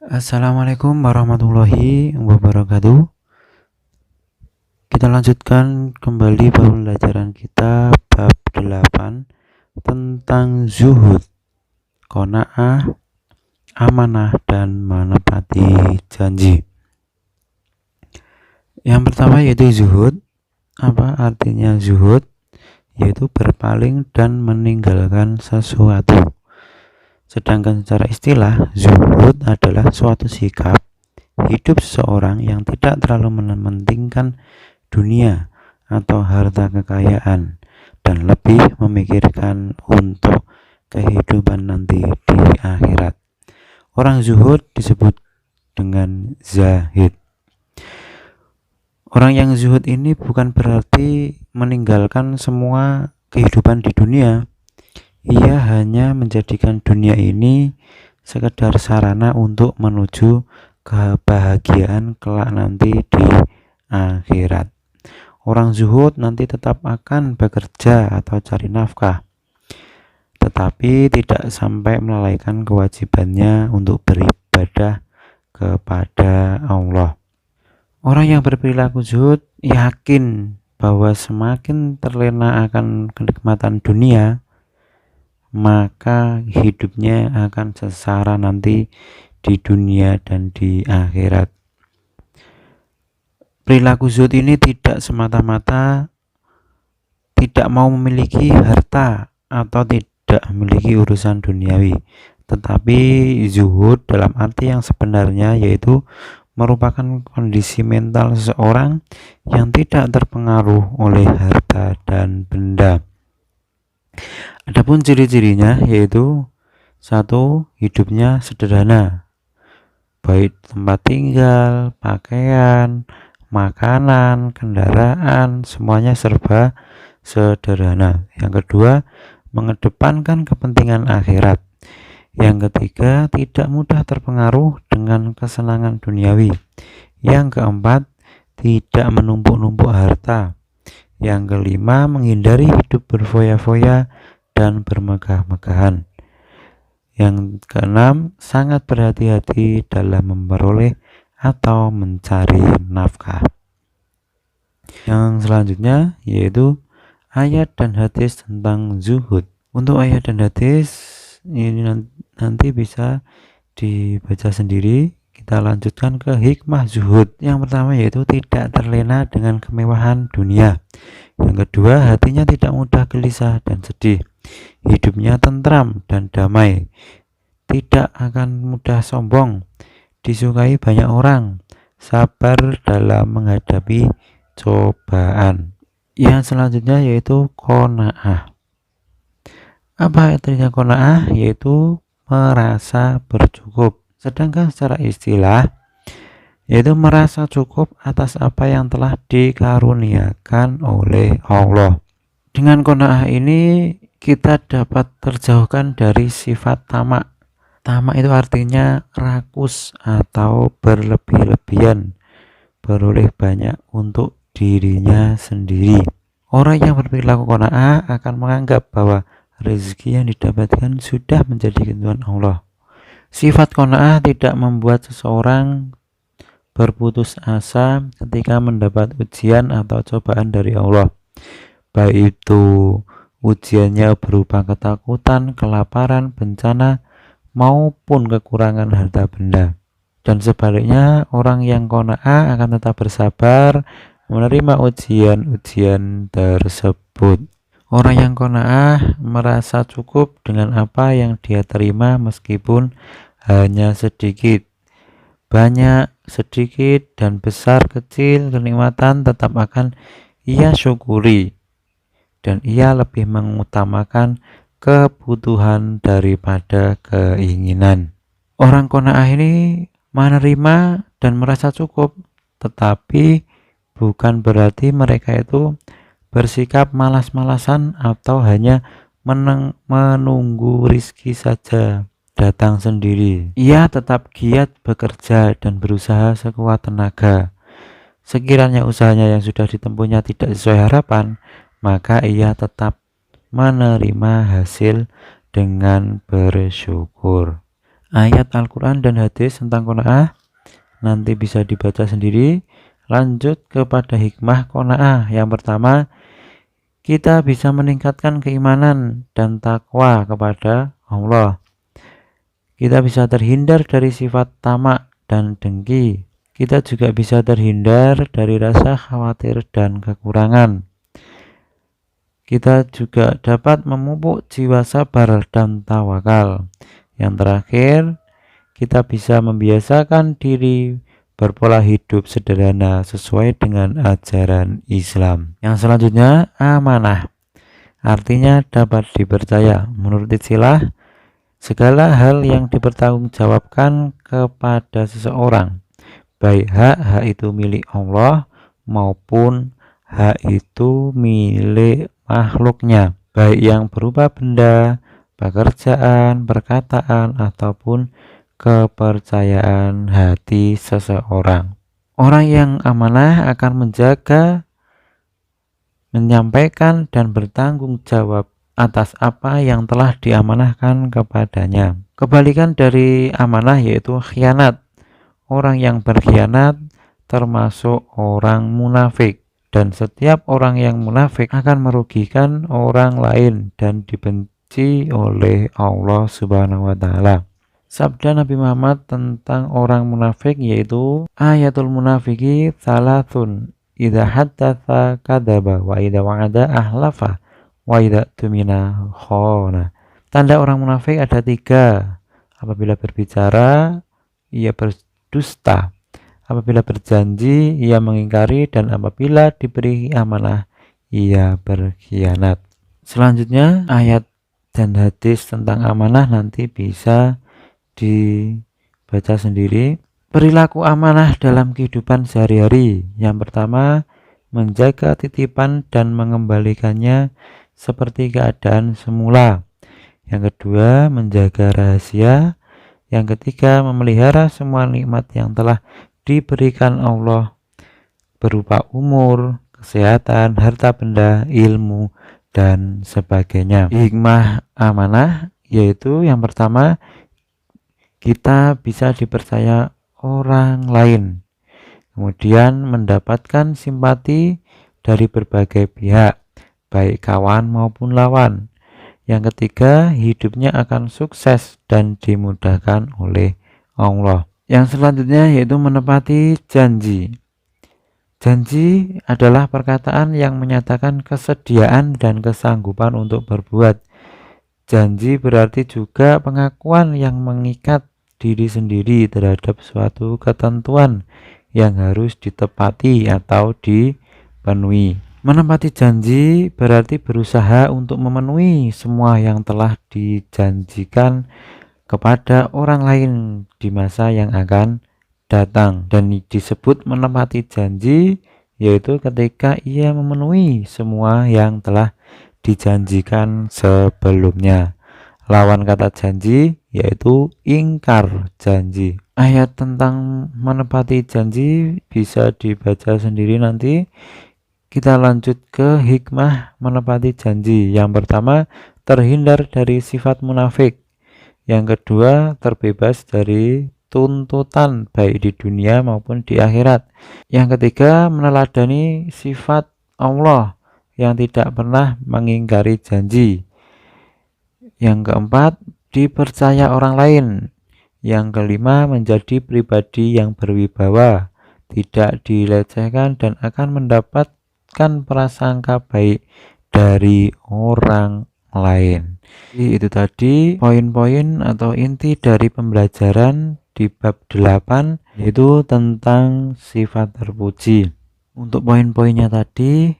Assalamualaikum warahmatullahi wabarakatuh. Kita lanjutkan kembali pembelajaran kita bab 8 tentang zuhud, qanaah, amanah, dan menepati janji. Yang pertama yaitu zuhud. Apa artinya zuhud? Yaitu berpaling dan meninggalkan sesuatu. Sedangkan secara istilah, zuhud adalah suatu sikap hidup seseorang yang tidak terlalu mementingkan dunia atau harta kekayaan dan lebih memikirkan untuk kehidupan nanti di akhirat. Orang zuhud disebut dengan zahid. Orang yang zuhud ini bukan berarti meninggalkan semua kehidupan di dunia. Ia hanya menjadikan dunia ini sekedar sarana untuk menuju kebahagiaan kelak nanti di akhirat. Orang zuhud nanti tetap akan bekerja atau cari nafkah, tetapi tidak sampai melalaikan kewajibannya untuk beribadah kepada Allah. Orang yang berperilaku zuhud yakin bahwa semakin terlena akan kenikmatan dunia, maka hidupnya akan sengsara nanti di dunia dan di akhirat. Perilaku zuhud ini tidak semata-mata tidak mau memiliki harta atau tidak memiliki urusan duniawi, tetapi zuhud dalam arti yang sebenarnya yaitu merupakan kondisi mental seseorang yang tidak terpengaruh oleh harta dan benda. Adapun ciri-cirinya yaitu 1. Hidupnya sederhana, baik tempat tinggal, pakaian, makanan, kendaraan, semuanya serba sederhana. Yang kedua, mengedepankan kepentingan akhirat. Yang ketiga, tidak mudah terpengaruh dengan kesenangan duniawi. Yang keempat, tidak menumpuk-numpuk harta. Yang kelima, menghindari hidup berfoya-foya dan bermegah-megahan. Yang keenam, sangat berhati-hati dalam memperoleh atau mencari nafkah. Yang selanjutnya yaitu ayat dan hadis tentang zuhud. Untuk ayat dan hadis ini nanti bisa dibaca sendiri. Kita lanjutkan ke hikmah zuhud. Yang pertama yaitu tidak terlena dengan kemewahan dunia. Yang kedua, hatinya tidak mudah gelisah dan sedih. Hidupnya tentram dan damai. Tidak akan mudah sombong. Disukai banyak orang. Sabar dalam menghadapi cobaan. Yang selanjutnya yaitu qanaah. Apa artinya qanaah? Yaitu merasa bercukup. Sedangkan secara istilah yaitu merasa cukup atas apa yang telah dikaruniakan oleh Allah. Dengan qanaah ini kita dapat terjauhkan dari sifat tamak. Tamak itu artinya rakus atau berlebih-lebihan, beroleh banyak untuk dirinya sendiri. Orang yang berperilaku qanaah akan menganggap bahwa rezeki yang didapatkan sudah menjadi ketentuan Allah. Sifat qanaah tidak membuat seseorang berputus asa ketika mendapat ujian atau cobaan dari Allah, baik itu ujiannya berupa ketakutan, kelaparan, bencana, maupun kekurangan harta benda. Dan sebaliknya, orang yang qanaah akan tetap bersabar menerima ujian-ujian tersebut. Orang yang qanaah merasa cukup dengan apa yang dia terima meskipun hanya sedikit. Banyak, sedikit, dan besar kecil kenikmatan tetap akan ia syukuri, dan ia lebih mengutamakan kebutuhan daripada keinginan. Orang qanaah ini menerima dan merasa cukup, tetapi bukan berarti mereka itu bersikap malas-malasan atau hanya menunggu rizki saja datang sendiri. Ia tetap giat bekerja dan berusaha sekuat tenaga. Sekiranya usahanya yang sudah ditempuhnya tidak sesuai harapan, maka ia tetap menerima hasil dengan bersyukur. ayat Al-Quran dan hadis tentang qanaah nanti bisa dibaca sendiri. Lanjut kepada hikmah qanaah. Yang pertama, kita bisa meningkatkan keimanan dan takwa kepada Allah. Kita bisa terhindar dari sifat tamak dan dengki. Kita juga bisa terhindar dari rasa khawatir dan kekurangan. Kita juga dapat memupuk jiwa sabar dan tawakal. Yang terakhir, kita bisa membiasakan diri berpola hidup sederhana sesuai dengan ajaran Islam. Yang selanjutnya, amanah. Artinya dapat dipercaya. Menurut istilah, segala hal yang dipertanggungjawabkan kepada seseorang, baik hak itu milik Allah maupun hak itu milik makhluknya, baik yang berupa benda, pekerjaan, perkataan, ataupun kepercayaan hati seseorang. Orang yang amanah akan menjaga, menyampaikan, dan bertanggung jawab atas apa yang telah diamanahkan kepadanya. Kebalikan dari amanah yaitu khianat. Orang yang berkhianat termasuk orang munafik, dan setiap orang yang munafik akan merugikan orang lain dan dibenci oleh Allah Subhanahu wa taala. Sabda Nabi Muhammad tentang orang munafik yaitu ayatul munafiki salatun idza haddatsa kadzaba wa idza wa'ada ahlafa wa idza tumina khana. Tanda orang munafik ada 3. Apabila berbicara ia berdusta, apabila berjanji ia mengingkari, dan apabila diberi amanah ia berkhianat. Selanjutnya ayat dan hadis tentang amanah nanti bisa dibaca sendiri. Perilaku amanah dalam kehidupan sehari-hari. Yang pertama, menjaga titipan dan mengembalikannya seperti keadaan semula. Yang kedua, menjaga rahasia. Yang ketiga, memelihara semua nikmat yang telah diberikan Allah berupa umur, kesehatan, harta benda, ilmu, dan sebagainya. Hikmah amanah yaitu yang pertama, kita bisa dipercaya orang lain, kemudian mendapatkan simpati dari berbagai pihak, baik kawan maupun lawan. Yang ketiga, hidupnya akan sukses dan dimudahkan oleh Allah. Yang selanjutnya yaitu menepati janji. Janji adalah perkataan yang menyatakan kesediaan dan kesanggupan untuk berbuat. Janji berarti juga pengakuan yang mengikat diri sendiri terhadap suatu ketentuan yang harus ditepati atau dipenuhi. Menepati janji berarti berusaha untuk memenuhi semua yang telah dijanjikan kepada orang lain di masa yang akan datang, dan disebut menepati janji yaitu ketika ia memenuhi semua yang telah dijanjikan sebelumnya. Lawan kata janji yaitu ingkar janji. Ayat tentang menepati janji bisa dibaca sendiri nanti. Kita lanjut ke hikmah menepati janji. Yang pertama, terhindar dari sifat munafik. Yang kedua, terbebas dari tuntutan baik di dunia maupun di akhirat. Yang ketiga, meneladani sifat Allah yang tidak pernah mengingkari janji. Yang keempat, dipercaya orang lain. Yang kelima, menjadi pribadi yang berwibawa, tidak dilecehkan, dan akan mendapatkan prasangka baik dari orang lain. Jadi, itu tadi poin-poin atau inti dari pembelajaran di bab 8 yaitu tentang sifat terpuji. Untuk poin-poinnya tadi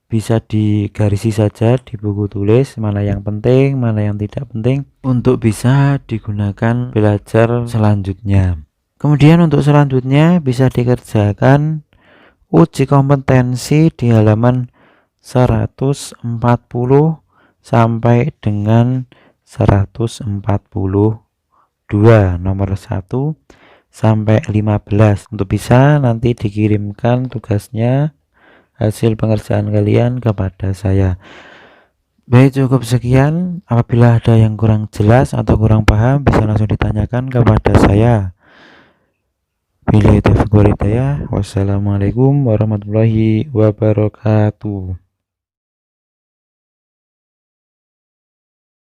bisa digarisi saja di buku tulis, mana yang penting, mana yang tidak penting, untuk bisa digunakan belajar selanjutnya. Kemudian untuk selanjutnya bisa dikerjakan uji kompetensi di halaman 140 sampai dengan 142, nomor 1 sampai 15, untuk bisa nanti dikirimkan tugasnya, hasil pengerjaan kalian kepada saya. Baik, cukup sekian. Apabila ada yang kurang jelas atau kurang paham, bisa langsung ditanyakan kepada saya. Billahi taufiq wal hidayah. Wassalamualaikum warahmatullahi wabarakatuh.